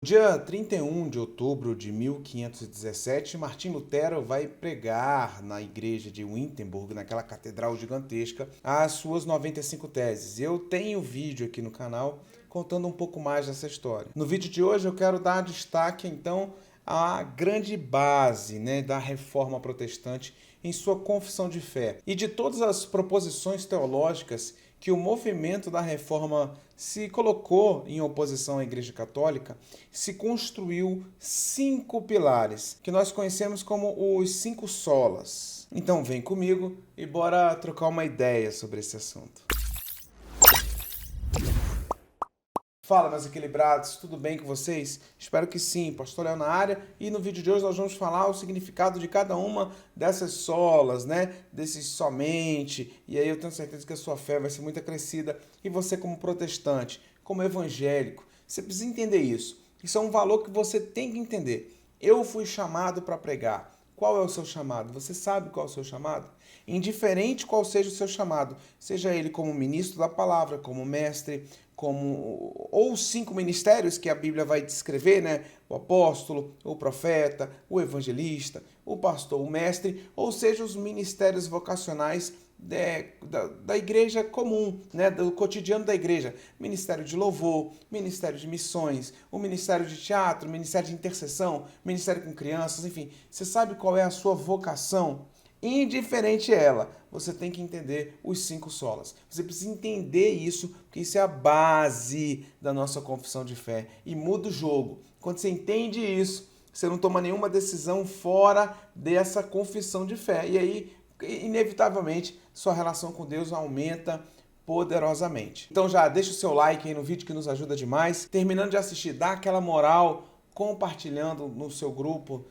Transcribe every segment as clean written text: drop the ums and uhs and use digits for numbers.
Dia 31 de outubro de 1517, Martim Lutero vai pregar na igreja de Wittenberg, naquela catedral gigantesca, as suas 95 teses. Eu tenho vídeo aqui no canal contando um pouco mais dessa história. No vídeo de hoje eu quero dar destaque, então, à grande base, da Reforma Protestante em sua confissão de fé e de todas as proposições teológicas que o movimento da Reforma se colocou em oposição à Igreja Católica, se construiu 5 pilares, que nós conhecemos como os 5 solas. Então vem comigo e bora trocar uma ideia sobre esse assunto. Fala, meus equilibrados, tudo bem com vocês? Espero que sim, Pastor Léo na área, e no vídeo de hoje nós vamos falar o significado de cada uma dessas solas, desses somente, e aí eu tenho certeza que a sua fé vai ser muito acrescida, e você como protestante, como evangélico, você precisa entender isso. Isso é um valor que você tem que entender. Eu fui chamado para pregar. Qual é o seu chamado? Você sabe qual é o seu chamado? Indiferente qual seja o seu chamado, seja ele como ministro da palavra, como mestre, ou os 5 ministérios que a Bíblia vai descrever, o apóstolo, o profeta, o evangelista, o pastor, o mestre, ou seja, os ministérios vocacionais da igreja comum, do cotidiano da igreja. Ministério de louvor, ministério de missões, o ministério de teatro, ministério de intercessão, ministério com crianças, enfim. Você sabe qual é a sua vocação? Indiferente ela, você tem que entender os 5 solas. Você precisa entender isso, porque isso é a base da nossa confissão de fé. E muda o jogo. Quando você entende isso, você não toma nenhuma decisão fora dessa confissão de fé. E aí, inevitavelmente, sua relação com Deus aumenta poderosamente. Então já deixa o seu like aí no vídeo que nos ajuda demais. Terminando de assistir, dá aquela moral compartilhando no seu grupo,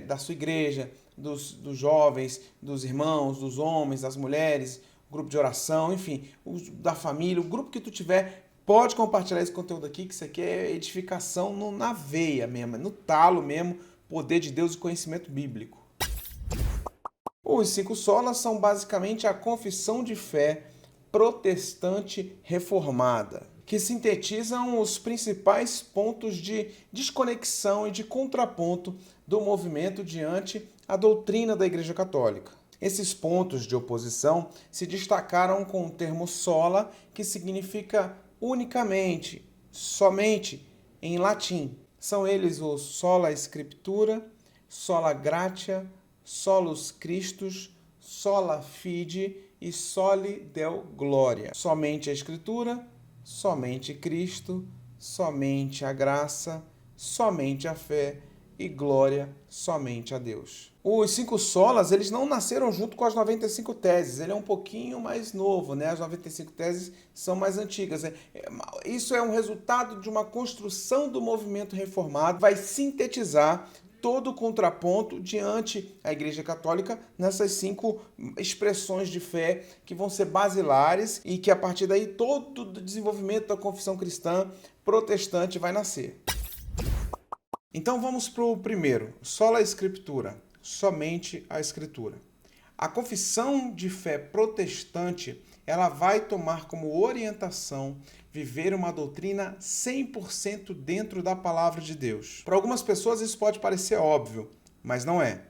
da sua igreja, dos jovens, dos irmãos, dos homens, das mulheres, grupo de oração, enfim, da família, o grupo que tu tiver, pode compartilhar esse conteúdo aqui, que isso aqui é edificação na veia mesmo, no talo mesmo, poder de Deus e conhecimento bíblico. Os 5 solas são basicamente a confissão de fé protestante reformada, que sintetizam os principais pontos de desconexão e de contraponto do movimento diante a doutrina da Igreja Católica. Esses pontos de oposição se destacaram com o termo sola, que significa unicamente, somente, em latim. São eles o sola scriptura, sola gratia, solus Christus, sola fide e soli deo gloria. Somente a Escritura, somente Cristo, somente a graça, somente a fé e glória somente a Deus. Os 5 solas, eles não nasceram junto com as 95 teses, ele é um pouquinho mais novo, As 95 teses são mais antigas. Isso é um resultado de uma construção do movimento reformado, vai sintetizar todo o contraponto diante a Igreja Católica nessas 5 expressões de fé que vão ser basilares e que a partir daí todo o desenvolvimento da confissão cristã protestante vai nascer. Então vamos para o primeiro, sola scriptura, somente a Escritura. A confissão de fé protestante, ela vai tomar como orientação viver uma doutrina 100% dentro da palavra de Deus. Para algumas pessoas isso pode parecer óbvio, mas não é.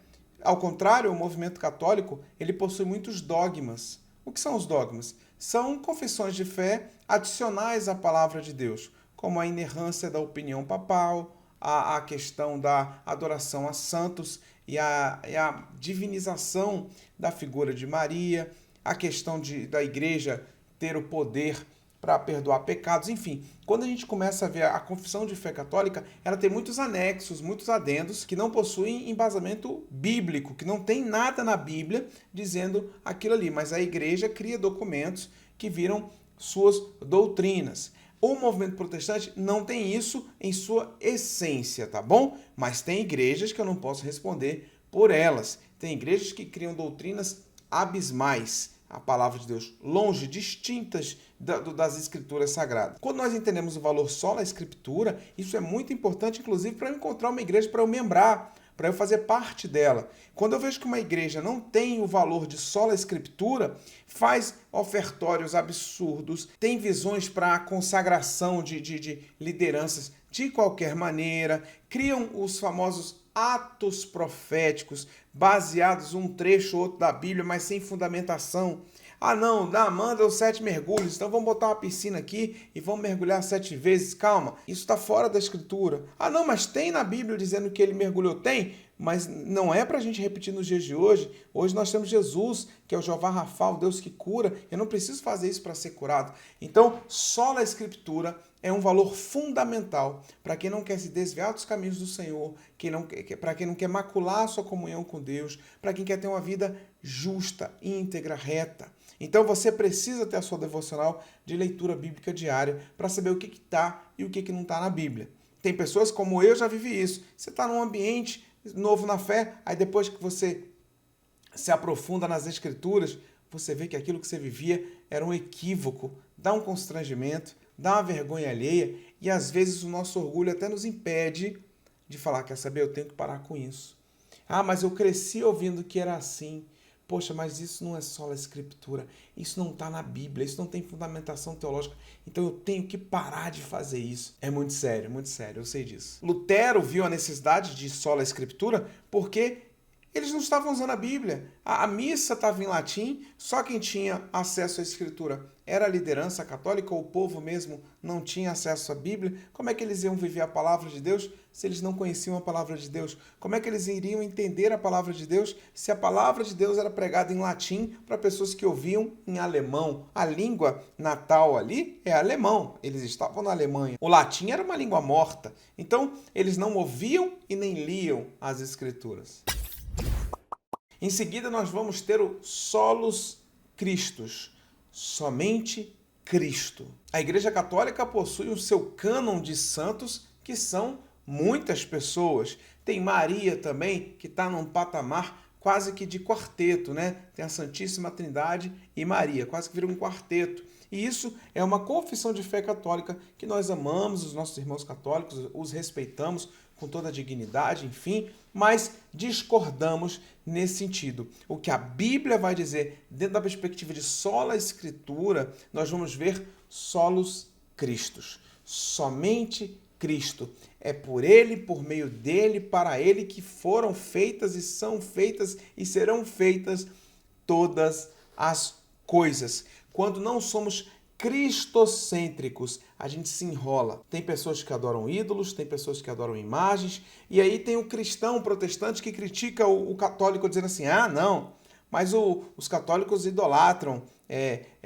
Ao contrário, o movimento católico, ele possui muitos dogmas. O que são os dogmas? São confissões de fé adicionais à palavra de Deus, como a inerrância da opinião papal, a questão da adoração a santos e a divinização da figura de Maria, a questão da igreja ter o poder para perdoar pecados, enfim. Quando a gente começa a ver a confissão de fé católica, ela tem muitos anexos, muitos adendos que não possuem embasamento bíblico, que não tem nada na Bíblia dizendo aquilo ali, mas a igreja cria documentos que viram suas doutrinas. O movimento protestante não tem isso em sua essência, tá bom? Mas tem igrejas que eu não posso responder por elas. Tem igrejas que criam doutrinas abismais, a palavra de Deus, longe, distintas das escrituras sagradas. Quando nós entendemos o valor sola escritura, isso é muito importante, inclusive, para eu encontrar uma igreja para eu membrar, para eu fazer parte dela. Quando eu vejo que uma igreja não tem o valor de sola escritura, faz ofertórios absurdos, tem visões para a consagração de lideranças de qualquer maneira, criam os famosos atos proféticos, baseados em um trecho ou outro da Bíblia, mas sem fundamentação. Ah, não, manda os 7 mergulhos, então vamos botar uma piscina aqui e vamos mergulhar 7 vezes. Calma, isso está fora da Escritura. Ah, não, mas tem na Bíblia dizendo que ele mergulhou. Tem, mas não é para a gente repetir nos dias de hoje. Hoje nós temos Jesus, que é o Jeová Rafa, o Deus que cura. Eu não preciso fazer isso para ser curado. Então, só a Escritura é um valor fundamental para quem não quer se desviar dos caminhos do Senhor, para quem não quer macular a sua comunhão com Deus, para quem quer ter uma vida justa, íntegra, reta. Então você precisa ter a sua devocional de leitura bíblica diária para saber o que está e o que não está na Bíblia. Tem pessoas como eu já vivi isso. Você está num ambiente novo na fé, aí depois que você se aprofunda nas Escrituras, você vê que aquilo que você vivia era um equívoco, dá um constrangimento, dá uma vergonha alheia e às vezes o nosso orgulho até nos impede de falar, quer saber, eu tenho que parar com isso. Ah, mas eu cresci ouvindo que era assim. Poxa, mas isso não é só a Escritura, isso não está na Bíblia, isso não tem fundamentação teológica, então eu tenho que parar de fazer isso. É muito sério, eu sei disso. Lutero viu a necessidade de sola Escritura porque eles não estavam usando a Bíblia. A missa estava em latim, só quem tinha acesso à Escritura era a liderança católica, ou o povo mesmo não tinha acesso à Bíblia. Como é que eles iam viver a palavra de Deus se eles não conheciam a palavra de Deus? Como é que eles iriam entender a palavra de Deus se a palavra de Deus era pregada em latim para pessoas que ouviam em alemão? A língua natal ali é alemão, eles estavam na Alemanha. O latim era uma língua morta, então eles não ouviam e nem liam as Escrituras. Em seguida, nós vamos ter o solos Christus, somente Cristo. A Igreja Católica possui o seu cânon de santos, que são muitas pessoas. Tem Maria também, que está num patamar quase que de quarteto, né? Tem a Santíssima Trindade e Maria, quase que vira um quarteto. E isso é uma confissão de fé católica que nós amamos, os nossos irmãos católicos, os respeitamos com toda a dignidade, enfim, mas discordamos nesse sentido. O que a Bíblia vai dizer, dentro da perspectiva de sola Escritura, nós vamos ver solos Christus, somente Cristo. É por Ele, por meio dEle, para Ele que foram feitas e são feitas e serão feitas todas as coisas. Quando não somos cristocêntricos, a gente se enrola. Tem pessoas que adoram ídolos, tem pessoas que adoram imagens, e aí tem o cristão protestante que critica o católico dizendo assim, ah, não, mas os católicos idolatram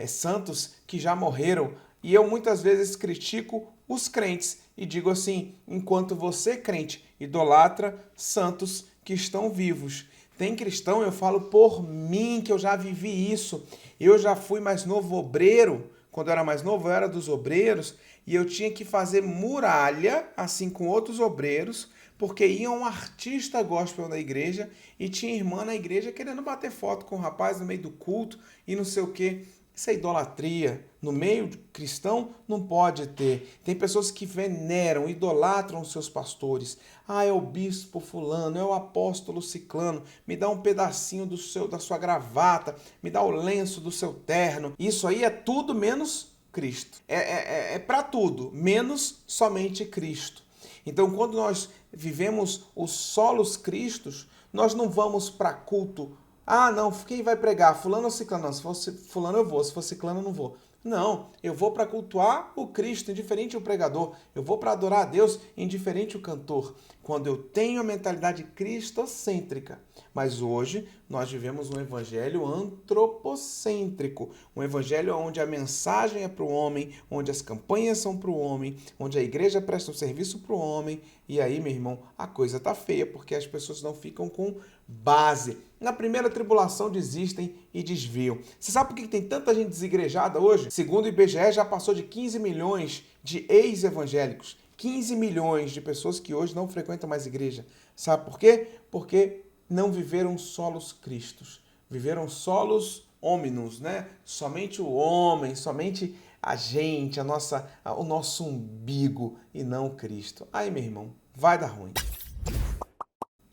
santos que já morreram. E eu muitas vezes critico os crentes e digo assim, enquanto você, crente, idolatra santos que estão vivos. Tem cristão, eu falo por mim, que eu já vivi isso. Eu já fui mais novo obreiro. Quando eu era mais novo, eu era dos obreiros e eu tinha que fazer muralha, assim com outros obreiros, porque ia um artista gospel na igreja e tinha irmã na igreja querendo bater foto com o rapaz no meio do culto e não sei o quê. Isso é idolatria. No meio cristão não pode ter. Tem pessoas que veneram, idolatram os seus pastores. Ah, é o bispo fulano, é o apóstolo ciclano. Me dá um pedacinho da sua gravata, me dá o lenço do seu terno. Isso aí é tudo menos Cristo. É para tudo, menos somente Cristo. Então, quando nós vivemos os solos Cristos, nós não vamos para culto. Ah, não, quem vai pregar? Fulano ou ciclano? Não, se fosse fulano eu vou, se fosse ciclano eu não vou. Não, eu vou para cultuar o Cristo, indiferente o pregador. Eu vou para adorar a Deus, indiferente o cantor. Quando eu tenho a mentalidade cristocêntrica. Mas hoje nós vivemos um evangelho antropocêntrico. Um evangelho onde a mensagem é para o homem, onde as campanhas são para o homem, onde a igreja presta um serviço para o homem. E aí, meu irmão, a coisa tá feia, porque as pessoas não ficam com base. Na primeira tribulação desistem e desviam. Você sabe por que tem tanta gente desigrejada hoje? Segundo o IBGE, já passou de 15 milhões de ex-evangélicos. 15 milhões de pessoas que hoje não frequentam mais igreja. Sabe por quê? Porque não viveram solos Cristos. Viveram solos hominos, né? Somente o homem, somente a gente, o nosso umbigo e não Cristo. Aí, meu irmão, vai dar ruim.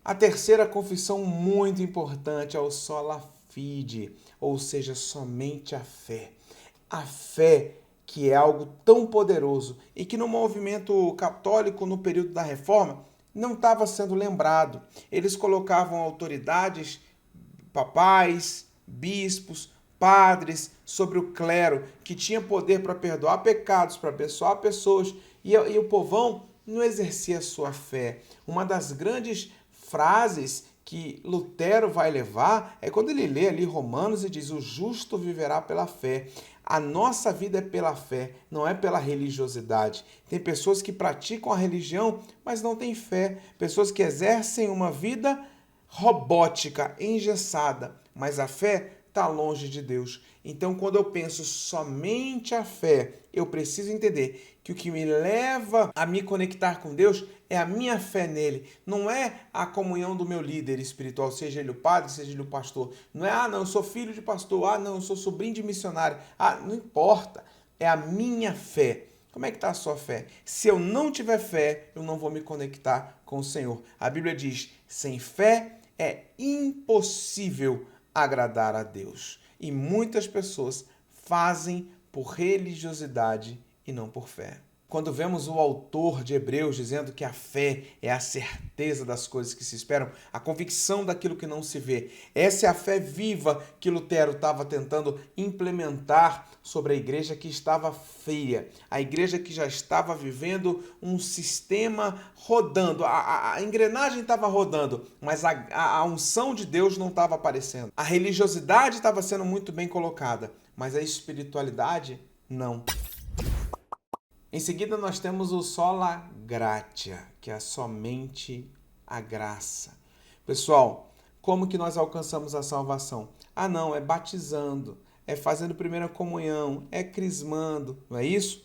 A terceira confissão muito importante é o sola fide, ou seja, somente a fé. A fé que é algo tão poderoso e que no movimento católico, no período da Reforma, não estava sendo lembrado. Eles colocavam autoridades, papais, bispos, padres, sobre o clero, que tinha poder para perdoar pecados, para abençoar pessoas, e o povão não exercia a sua fé. Uma das grandes frases que Lutero vai levar é quando ele lê ali Romanos e diz: o justo viverá pela fé. A nossa vida é pela fé, não é pela religiosidade. Tem pessoas que praticam a religião, mas não têm fé. Pessoas que exercem uma vida robótica, engessada, mas a fé está longe de Deus. Então, quando eu penso somente a fé, eu preciso entender que o que me leva a me conectar com Deus é a minha fé nele. Não é a comunhão do meu líder espiritual, seja ele o padre, seja ele o pastor. Não é, não, eu sou filho de pastor, não, eu sou sobrinho de missionário. Não importa. É a minha fé. Como é que está a sua fé? Se eu não tiver fé, eu não vou me conectar com o Senhor. A Bíblia diz, sem fé é impossível agradar a Deus. E muitas pessoas fazem por religiosidade e não por fé. Quando vemos o autor de Hebreus dizendo que a fé é a certeza das coisas que se esperam, a convicção daquilo que não se vê. Essa é a fé viva que Lutero estava tentando implementar sobre a igreja que estava fria, a igreja que já estava vivendo um sistema rodando, a engrenagem estava rodando, mas a unção de Deus não estava aparecendo. A religiosidade estava sendo muito bem colocada, mas a espiritualidade não. Em seguida, nós temos o sola gratia, que é somente a graça. Pessoal, como que nós alcançamos a salvação? Não, é batizando, é fazendo primeira comunhão, é crismando, não é isso?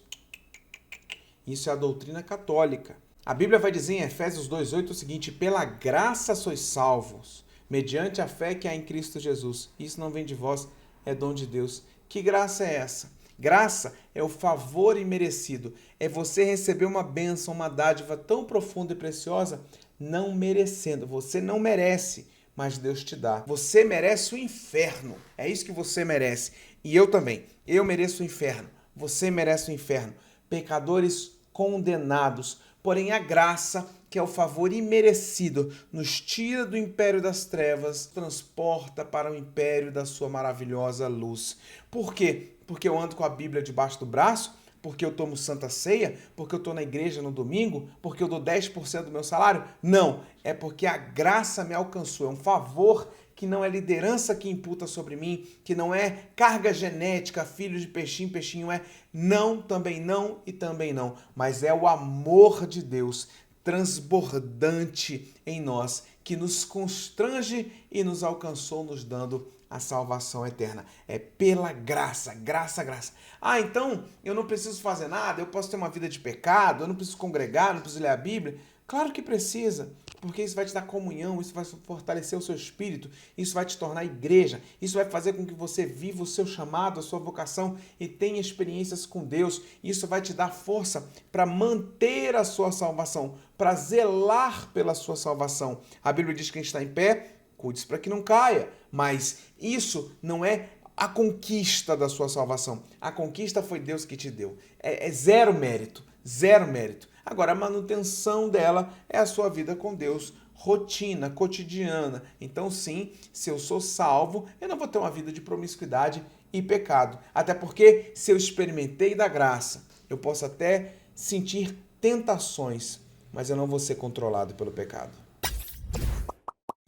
Isso é a doutrina católica. A Bíblia vai dizer em Efésios 2,8 o seguinte: pela graça sois salvos, mediante a fé que há em Cristo Jesus. Isso não vem de vós, é dom de Deus. Que graça é essa? Graça é o favor imerecido, é você receber uma bênção, uma dádiva tão profunda e preciosa, não merecendo. Você não merece, mas Deus te dá. Você merece o inferno, é isso que você merece. E eu também, eu mereço o inferno, você merece o inferno. Pecadores condenados, porém a graça, que é o favor imerecido, nos tira do império das trevas, transporta para o império da sua maravilhosa luz. Por quê? Porque eu ando com a Bíblia debaixo do braço? Porque eu tomo Santa Ceia? Porque eu estou na igreja no domingo? Porque eu dou 10% do meu salário? Não, é porque a graça me alcançou, é um favor que não é liderança que imputa sobre mim, que não é carga genética, filho de peixinho, peixinho é não, também não e também não, mas é o amor de Deus transbordante em nós, que nos constrange e nos alcançou, nos dando a salvação eterna. É pela graça, graça, graça. Então eu não preciso fazer nada, eu posso ter uma vida de pecado, eu não preciso congregar, não preciso ler a Bíblia. Claro que precisa, porque isso vai te dar comunhão, isso vai fortalecer o seu espírito, isso vai te tornar igreja, isso vai fazer com que você viva o seu chamado, a sua vocação e tenha experiências com Deus. Isso vai te dar força para manter a sua salvação, para zelar pela sua salvação. A Bíblia diz que quem está em pé, cuide-se para que não caia, mas isso não é a conquista da sua salvação. A conquista foi Deus que te deu. É zero mérito, zero mérito. Agora, a manutenção dela é a sua vida com Deus, rotina, cotidiana. Então, sim, se eu sou salvo, eu não vou ter uma vida de promiscuidade e pecado. Até porque, se eu experimentei da graça, eu posso até sentir tentações, mas eu não vou ser controlado pelo pecado.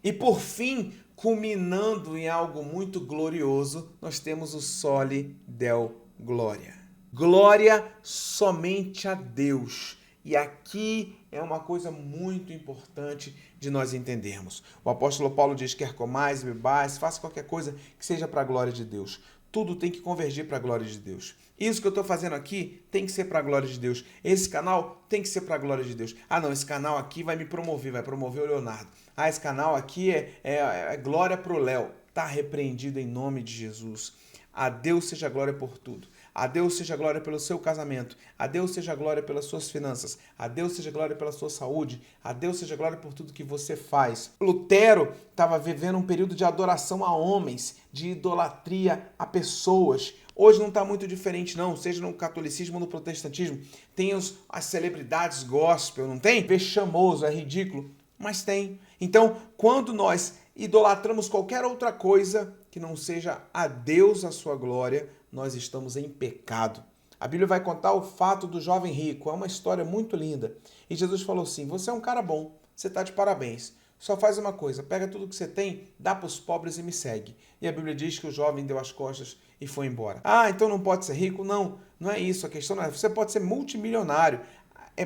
E por fim, culminando em algo muito glorioso, nós temos o Soli Deo Gloria. Glória somente a Deus. E aqui é uma coisa muito importante de nós entendermos. O apóstolo Paulo diz: quer comais, bebais, faça qualquer coisa que seja para a glória de Deus. Tudo tem que convergir para a glória de Deus. Isso que eu estou fazendo aqui tem que ser para a glória de Deus. Esse canal tem que ser para a glória de Deus. Não, esse canal aqui vai me promover, vai promover o Leonardo. Esse canal aqui é glória para o Léo. Está repreendido em nome de Jesus. A Deus seja glória por tudo. A Deus seja glória pelo seu casamento. A Deus seja glória pelas suas finanças. A Deus seja glória pela sua saúde. A Deus seja glória por tudo que você faz. Lutero estava vivendo um período de adoração a homens, de idolatria a pessoas. Hoje não está muito diferente não, seja no catolicismo ou no protestantismo. Tem as celebridades gospel, não tem? Vexamoso, é ridículo, mas tem. Então, quando nós idolatramos qualquer outra coisa que não seja a Deus a sua glória, nós estamos em pecado. A Bíblia vai contar o fato do jovem rico, é uma história muito linda. E Jesus falou assim, você é um cara bom, você está de parabéns. Só faz uma coisa, pega tudo que você tem, dá para os pobres e me segue. E a Bíblia diz que o jovem deu as costas e foi embora. Ah, então não pode ser rico? Não, não é isso. A questão não é, você pode ser multimilionário.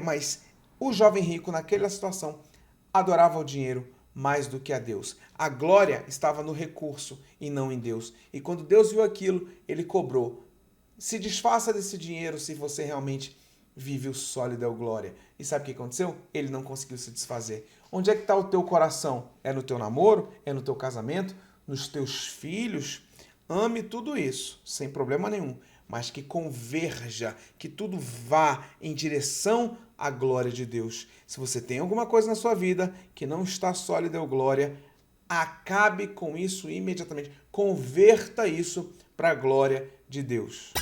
Mas o jovem rico, naquela situação, adorava o dinheiro mais do que a Deus. A glória estava no recurso e não em Deus. E quando Deus viu aquilo, ele cobrou. Se desfaça desse dinheiro se você realmente vive o sólido da glória. E sabe o que aconteceu? Ele não conseguiu se desfazer. Onde é que está o teu coração? É no teu namoro? É no teu casamento? Nos teus filhos? Ame tudo isso, sem problema nenhum, mas que converja, que tudo vá em direção à glória de Deus. Se você tem alguma coisa na sua vida que não está sólida ou glória, acabe com isso imediatamente. Converta isso para a glória de Deus.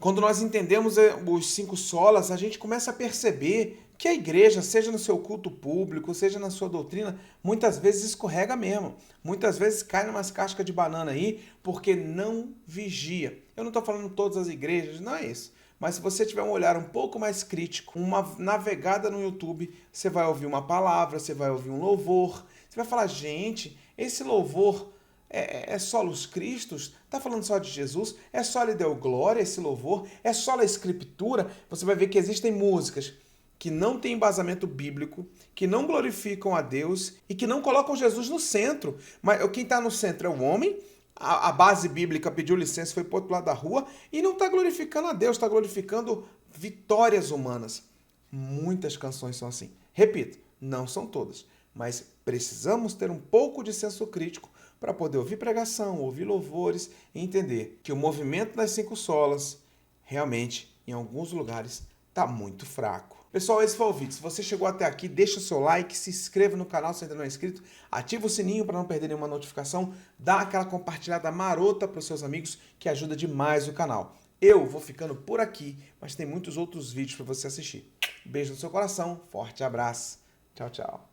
Quando nós entendemos os 5 solas, a gente começa a perceber que a igreja, seja no seu culto público, seja na sua doutrina, muitas vezes escorrega mesmo. Muitas vezes cai numas cascas de banana aí, porque não vigia. Eu não estou falando todas as igrejas, não é isso. Mas se você tiver um olhar um pouco mais crítico, uma navegada no YouTube, você vai ouvir uma palavra, você vai ouvir um louvor, você vai falar, gente, esse louvor é só os Cristos? Está falando só de Jesus? É só lhe deu glória esse louvor? É só a Escritura? Você vai ver que existem músicas que não têm embasamento bíblico, que não glorificam a Deus e que não colocam Jesus no centro. Mas quem está no centro é o homem, a base bíblica pediu licença, foi para o outro lado da rua e não está glorificando a Deus, está glorificando vitórias humanas. Muitas canções são assim. Repito, não são todas, mas precisamos ter um pouco de senso crítico para poder ouvir pregação, ouvir louvores e entender que o movimento das 5 solas realmente, em alguns lugares, está muito fraco. Pessoal, esse foi o vídeo. Se você chegou até aqui, deixa o seu like, se inscreva no canal se ainda não é inscrito, ativa o sininho para não perder nenhuma notificação, dá aquela compartilhada marota para os seus amigos que ajuda demais o canal. Eu vou ficando por aqui, mas tem muitos outros vídeos para você assistir. Beijo no seu coração, forte abraço. Tchau, tchau.